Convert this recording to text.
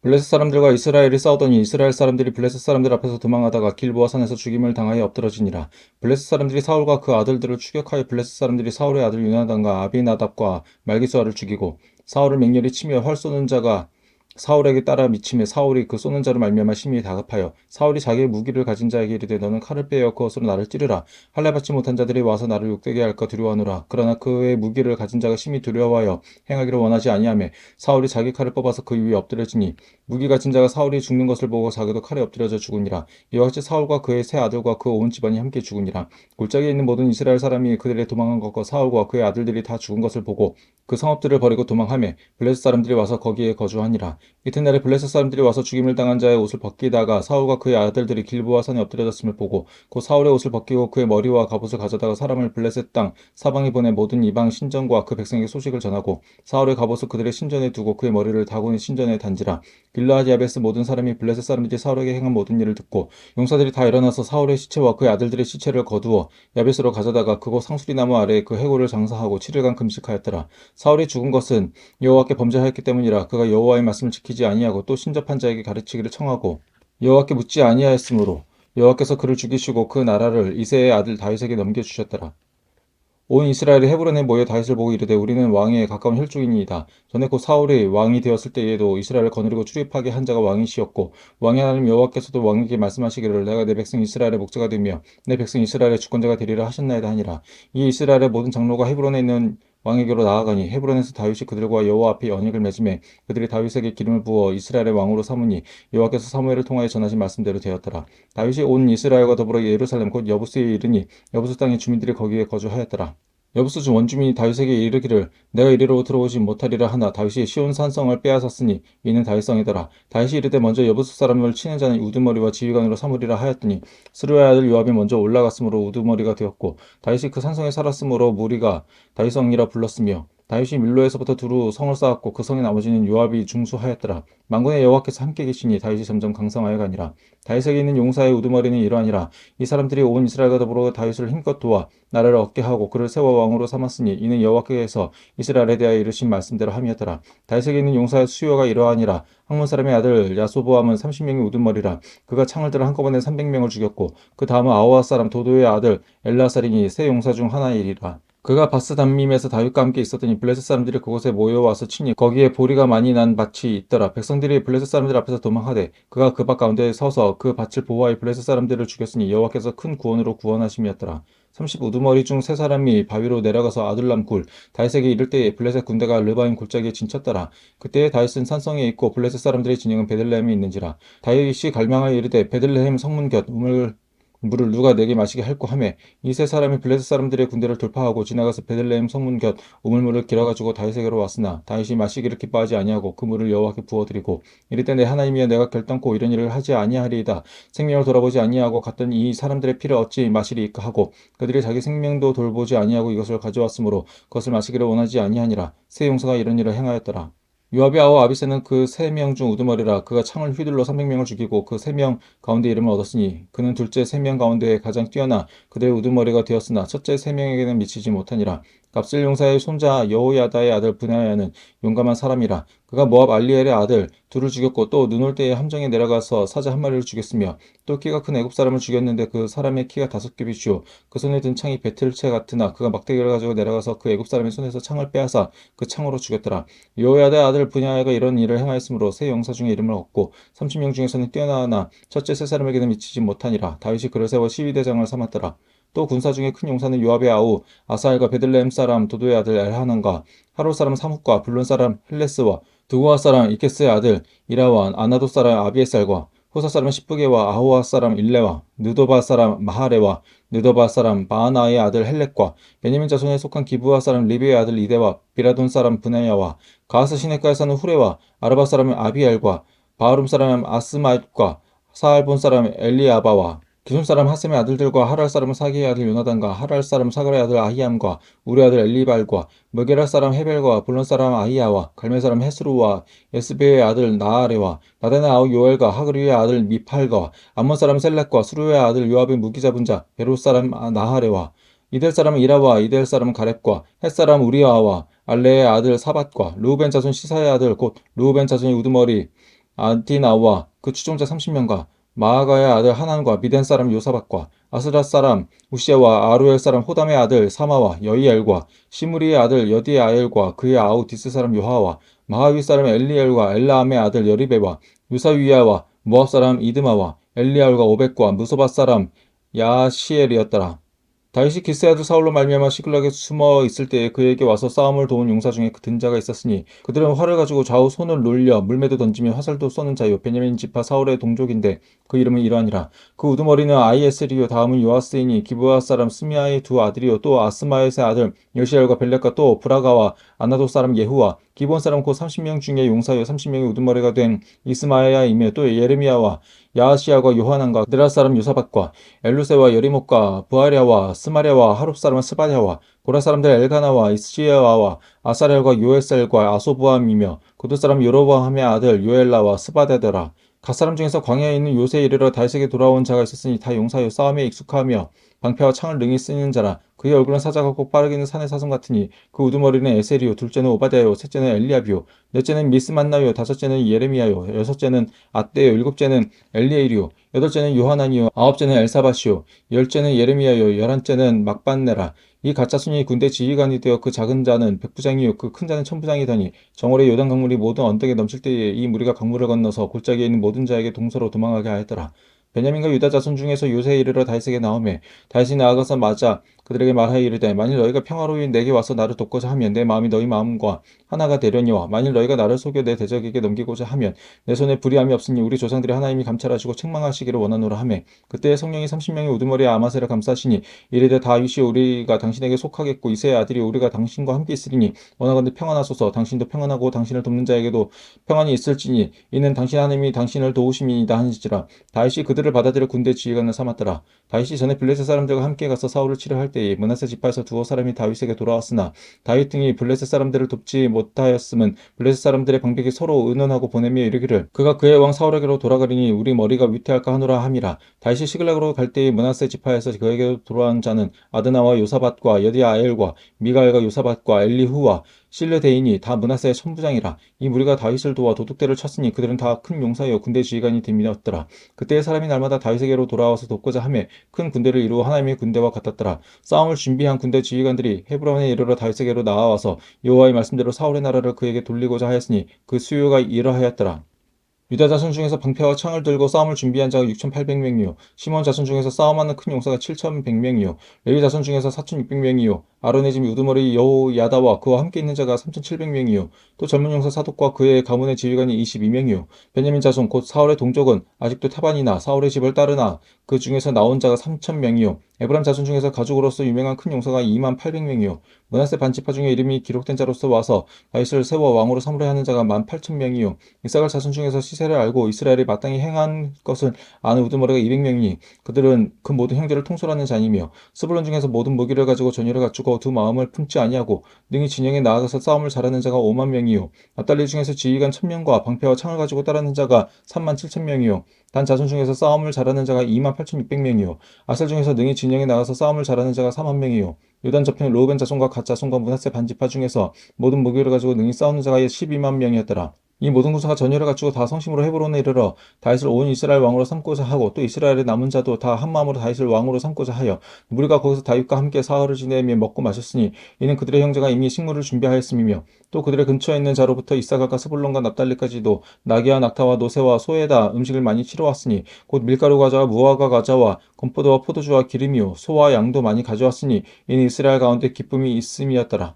블레셋 사람들과 이스라엘이 싸우더니 이스라엘 사람들이 블레셋 사람들 앞에서 도망하다가 길보아 산에서 죽임을 당하여 엎드러지니라. 블레셋 사람들이 사울과 그 아들들을 추격하여 블레셋 사람들이 사울의 아들 요나단과 아비나답과 말기수아를 죽이고 사울을 맹렬히 치며 활 쏘는 자가 사울에게 따라 미치매 사울이 그 쏘는 자로 말미암아 심히 다급하여 사울이 자기의 무기를 가진 자에게 이르되 너는 칼을 빼어 그것으로 나를 찌르라. 할례 받지 못한 자들이 와서 나를 욕되게 할까 두려워하노라. 그러나 그의 무기를 가진 자가 심히 두려워하여 행하기를 원하지 아니하매 사울이 자기 칼을 뽑아서 그 위에 엎드려지니 무기 가진 자가 사울이 죽는 것을 보고 자기도 칼에 엎드려져 죽으니라. 이와 같이 사울과 그의 세 아들과 그 온 집안이 함께 죽으니라. 골짜기에 있는 모든 이스라엘 사람이 그들의 도망한 것과 사울과 그의 아들들이 다 죽은 것을 보고 그 성읍들을 버리고 도망하며 블레셋 사람들이 와서 거기에 거주하니라. 이튿날에 블레셋 사람들이 와서 죽임을 당한 자의 옷을 벗기다가 사울과 그의 아들들이 길보아 산에 엎드려졌음을 보고 곧 사울의 옷을 벗기고 그의 머리와 갑옷을 가져다가 사람을 블레셋 땅 사방에 보내 모든 이방 신전과 그 백성에게 소식을 전하고 사울의 갑옷을 그들의 신전에 두고 그의 머리를 다곤의 신전에 단지라. 길르앗 야베스 모든 사람이 블레셋 사람들이 사울에게 행한 모든 일을 듣고 용사들이 다 일어나서 사울의 시체와 그의 아들들의 시체를 거두어 야베스로 가져다가 그곳 상수리나무 아래에 그 해골을 장사하고 7일간 금식하였더라. 사울이 죽은 것은 여호와께 범죄하였기 때문이라. 그가 여호와의 말씀을 지키지 아니하고 또 신접한 자에게 가르치기를 청하고 여호와께 묻지 아니하였으므로 여호와께서 그를 죽이시고 그 나라를 이새의 아들 다윗에게 넘겨주셨더라. 온 이스라엘이 헤브론에 모여 다윗을 보고 이르되 우리는 왕에 가까운 혈족이니이다. 전에 곧 사울이 왕이 되었을 때에도 이스라엘을 거느리고 출입하게 한 자가 왕이시었고 왕의 하나님 여호와께서도 왕에게 말씀하시기를 내가 내 백성 이스라엘의 목자가 되며 내 백성 이스라엘의 주권자가 되리라 하셨나이다 하니라. 이 이스라엘의 모든 장로가 헤브론에 있는 왕에게로 나아가니 헤브론에서 다윗이 그들과 여호와 앞에 언약을 맺음에 그들이 다윗에게 기름을 부어 이스라엘의 왕으로 삼으니 여호와께서 사무엘을 통하여 전하신 말씀대로 되었더라. 다윗이 온 이스라엘과 더불어 예루살렘 곧 여부스에 이르니 여부스 땅의 주민들이 거기에 거주하였더라. 여부스 중 원주민이 다윗에게 이르기를 내가 이리로 들어오지 못하리라 하나 다윗이 시온 산성을 빼앗았으니 이는 다윗성이더라. 다윗이 이르되 먼저 여부스 사람을 치는 자는 우두머리와 지휘관으로 삼으리라 하였더니 스루야의 아들 요압이 먼저 올라갔으므로 우두머리가 되었고 다윗이 그 산성에 살았으므로 무리가 다윗성이라 불렀으며 다윗이 밀로에서부터 두루 성을 쌓았고 그 성의 나머지는 요압이 중수하였더라. 만군의 여호와께서 함께 계시니 다윗이 점점 강성하여 가니라. 다윗에게 있는 용사의 우두머리는 이러하니라. 이 사람들이 온 이스라엘과 더불어 다윗을 힘껏 도와 나라를 얻게 하고 그를 세워 왕으로 삼았으니 이는 여호와께서 이스라엘에 대하여 이르신 말씀대로 함이었더라. 다윗에게 있는 용사의 수요가 이러하니라. 학문 사람의 아들 야소보암은 30명의 우두머리라. 그가 창을 들어 한꺼번에 300명을 죽였고 그 다음은 아호와 사람 도도의 아들 엘라살이니 세 용사 중 하나이리라. 그가 바스담밈에서 다윗과 함께 있었더니 블레셋 사람들이 그곳에 모여와서 치니 거기에 보리가 많이 난 밭이 있더라. 백성들이 블레셋 사람들 앞에서 도망하되 그가 그 밭 가운데 서서 그 밭을 보호하여 블레셋 사람들을 죽였으니 여호와께서 큰 구원으로 구원하심이었더라. 30 우두머리 중 세 사람이 바위로 내려가서 아둘람 굴 다윗에게 이를 때에 블레셋 군대가 르바임 골짜기에 진쳤더라. 그때에 다윗은 산성에 있고 블레셋 사람들의 진영은 베들레헴에 있는지라. 다윗이 갈망하여 이르되 베들레헴 성문 곁 물을 누가 내게 마시게 할꼬 하매 이 세 사람이 블레셋 사람들의 군대를 돌파하고 지나가서 베들레헴 성문 곁 우물물을 길어가지고 다윗에게로 왔으나 다윗이 마시기를 기뻐하지 아니하고 그 물을 여호와께 부어드리고 이르되 내 하나님이여 내가 결단코 이런 일을 하지 아니하리이다. 생명을 돌아보지 아니하고 갔던 이 사람들의 피를 어찌 마시리이까 하고 그들이 자기 생명도 돌보지 아니하고 이것을 가져왔으므로 그것을 마시기를 원하지 아니하니라. 세 용사가 이런 일을 행하였더라. 요압이 아우 아비새는 그 세 명 중 우두머리라. 그가 창을 휘둘러 300명을 죽이고 그 세 명 가운데 이름을 얻었으니 그는 둘째 세 명 가운데 가장 뛰어나 그들의 우두머리가 되었으나 첫째 세 명에게는 미치지 못하니라. 갑슬 용사의 손자 여호야다의 아들 브나야는 용감한 사람이라. 그가 모압 알리엘의 아들 둘을 죽였고 또 눈 올 때에 함정에 내려가서 사자 한 마리를 죽였으며 또 키가 큰 애굽 사람을 죽였는데 그 사람의 키가 5규빗이요 그 손에 든 창이 배틀채 같으나 그가 막대기를 가지고 내려가서 그 애굽 사람의 손에서 창을 빼앗아 그 창으로 죽였더라. 여호야다의 아들 브냐야가 이런 일을 행하였으므로 세 용사 중에 이름을 얻고 30명 중에서는 뛰어나나 첫째 세 사람에게는 미치지 못하니라. 다윗이 그를 세워 시위대장을 삼았더라. 또 군사 중에 큰 용사는 요압의 아우 아사엘과 베들레헴 사람 도도의 아들 엘하난과 하롤 사람 사뭇과 블론 사람 헬레스와 두고아 사람 이케스의 아들 이라와 아나도 사람 아비에살과 호사 사람 십부게와 아호와 사람 일레와 느도바 사람 마하레와 느도바 사람 바하나의 아들 헬렉과 베냐민 자손에 속한 기브아 사람 리비의 아들 이데와 비라돈 사람 브나야와 가하스 시내가에 사는 후레와 아르바 사람 아비엘과 바하룸 사람 아스마잇과 사알본 사람 엘리아바와 기손 사람 하셈의 아들들과 하랄 사람 사기의 아들 요나단과 하랄 사람 사가의 아들 아히암과 우리 아들 엘리발과 머게라 사람 헤벨과 블론 사람 아히야와 갈멜 사람 헤스루와 에스베의 아들 나아레와 나단의 아우 요엘과 하그리의 아들 미팔과 암몬 사람 셀렉과 수루의 아들 요압의 무기 잡은 자 베롯 사람 나하레와 이델 사람 이라와 이델 사람 가렙과 헷 사람 우리아와 알레의 아들 사밧과 르우벤 자손 시사의 아들 곧 르우벤 자손의 우두머리 아디나와 그 추종자 30명과 마아가의 아들 하난과 미덴 사람 요사박과 아스라 사람 우시아와 아루엘 사람 호담의 아들 사마와 여이엘과 시므리의 아들 여디아엘과 그의 아우 디스 사람 요하와 마하위 사람 엘리엘과 엘라암의 아들 여리베와 유사위야와 모압 사람 이드마와 엘리아울과 오벳과 무소바 사람 야시엘이었더라. 다윗이 기스의 아들 사울로 말미암아 시글락에 숨어 있을 때에 그에게 와서 싸움을 도운 용사 중에 그 든 자가 있었으니 그들은 활을 가지고 좌우 손을 놀려 물매도 던지며 화살도 쏘는 자요 베냐민 지파 사울의 동족인데 그 이름은 이러하니라. 그 우두머리는 아이에셀이요 다음은 요아스이니 기브아 사람 스미아의 두 아들이요 또 아스마의 세 아들 여시엘과 벨렉과 또 브라가와 아나도 사람 예후와 기본 사람 곧 30명 중에 용사요 30명의 우두머리가 된 이스마야이며 또 예레미야와 야하시야과 요하난과 느라 사람 요사밭과 엘루세와 여리목과 부아랴와 스마랴와 하룹 사람 스바랴와 고라 사람들 엘가나와 이스지야와 아사렐과 요에셀과 아소부함이며 고드 사람 요로보함의 아들 요엘라와 스바데더라. 갓 사람 중에서 광야에 있는 요새에 이르러 다윗에게 돌아온 자가 있었으니 다 용사요 싸움에 익숙하며 방패와 창을 능히 쓰는 자라. 그의 얼굴은 사자같고 빠르기는 산의 사슴 같으니 그 우두머리는 에셀이요 둘째는 오바댜요 셋째는 엘리압이요 넷째는 미스만나요 다섯째는 예레미야요 여섯째는 앗대요 일곱째는 엘리에일이요 여덟째는 요하나니요 아홉째는 엘사바시요 열째는 예레미야요 열한째는 막반네라. 이 가짜순이 군대 지휘관이 되어 그 작은 자는 백부장이요 그 큰 자는 천부장이더니 정월에 요단 강물이 모든 언덕에 넘칠 때에 이 무리가 강물을 건너서 골짜기에 있는 모든 자에게 동서로 도망하게 하였더라. 베냐민과 유다 자손 중에서 요새에 이르러 다윗에게 나오매 다윗이 나아가서 맞아 그들에게 말하여 이르되 만일 너희가 평화로이 내게 와서 나를 돕고자 하면 내 마음이 너희 마음과 하나가 되려니와 만일 너희가 나를 속여 내 대적에게 넘기고자 하면 내 손에 불의함이 없으니 우리 조상들이 하나님이 감찰하시고 책망하시기를 원하노라 하매 그때 성령이 30명의 우두머리에 아마세를 감싸시니 이르되 다윗이 우리가 당신에게 속하겠고 이새의 아들이 우리가 당신과 함께 있으리니 원하건대 평안하소서 당신도 평안하고 당신을 돕는 자에게도 평안이 있을지니 이는 당신 하나님이 당신을 도우심이니이다 하는지라. 다윗이 그들을 받아들여 군대 지휘관을 삼았더라. 다윗이 전에 블레셋 사람들과 함께 가서 사울을 치료할 때에 므낫세 지파에서 두어 사람이 다윗에게 돌아왔으나 다윗 등이 블레셋 사람들을 돕지 못하였음은 블레셋 사람들의 방백이 서로 의논하고 보내며 이르기를 그가 그의 왕 사울에게로 돌아가리니 우리 머리가 위태할까 하노라 함이라. 다윗이 시글락으로 갈 때에 므낫세 지파에서 그에게 돌아온 자는 아드나와 요사밭과 여디아엘과 미가엘과 요사밭과 엘리후와 실르데인이 다 므낫세의 천부장이라. 이 무리가 다윗을 도와 도둑들을 쳤으니 그들은 다 큰 용사여 군대 지휘관이 됨이었더라. 그때의 사람이 날마다 다윗에게로 돌아와서 돕고자 하매 큰 군대를 이루어 하나님의 군대와 같았더라. 싸움을 준비한 군대 지휘관들이 헤브론에 이르러 다윗에게로 나와서 여호와의 말씀대로 사울의 나라를 그에게 돌리고자 하였으니 그 수요가 이러하였더라. 유다 자손 중에서 방패와 창을 들고 싸움을 준비한 자가 6,800명이요 시몬 자손 중에서 싸움하는 큰 용사가 7,100명이요 레위 자손 중에서 4,600명이요 아론의 집 우두머리 여호야다와 그와 함께 있는 자가 3,700명이요 또 젊은 용사 사독과 그의 가문의 지휘관이 22명이요 베냐민 자손 곧 사울의 동족은 아직도 타반이나 사울의 집을 따르나 그 중에서 나온 자가 3,000명이요 에브람 자손 중에서 가족으로서 유명한 큰 용사가 28,000명이요 므낫세 반지파 중에 이름이 기록된 자로서 와서 다윗을 세워 왕으로 삼으려 하는 자가 18,000명이요 이사갈 자손 중에서 시세를 알고 이스라엘이 마땅히 행한 것을 아는 우두머리가 200명이니 그들은 그 모든 형제를 통솔하는 자니며 스불론 중에서 모든 무기를 가지고 전열을 갖추고 두 마음을 품지 아니하고 능히 진영에 나아가서 싸움을 잘하는 자가 5만 명이요 납달리 중에서 지휘관 1,000명과 방패와 창을 가지고 따르는 자가 37,000명이요 단 자손 중에서 싸움을 잘하는 자가 28,600명이요 아셀 중에서 능히 진영에 나가서 싸움을 잘하는 자가 4만 명이요 요단 저편 르우벤 자손과 갓 자손과 므낫세 반지파 중에서 모든 무기를 가지고 능히 싸우는 자가 12만 명이었더라. 이 모든 군사가 전열을 갖추고 다 성심으로 헤브론에 이르러 다윗을 온 이스라엘 왕으로 삼고자 하고 또 이스라엘의 남은 자도 다 한마음으로 다윗을 왕으로 삼고자 하여 무리가 거기서 다윗과 함께 사흘을 지내며 먹고 마셨으니 이는 그들의 형제가 이미 식물을 준비하였음이며 또 그들의 근처에 있는 자로부터 이사갈과 스불론과 납달리까지도 나귀와 낙타와 노새와 소에다 음식을 많이 치러왔으니 곧 밀가루 과자와 무화과 과자와 건포도와 포도주와 기름이요 소와 양도 많이 가져왔으니 이는 이스라엘 가운데 기쁨이 있음이었더라.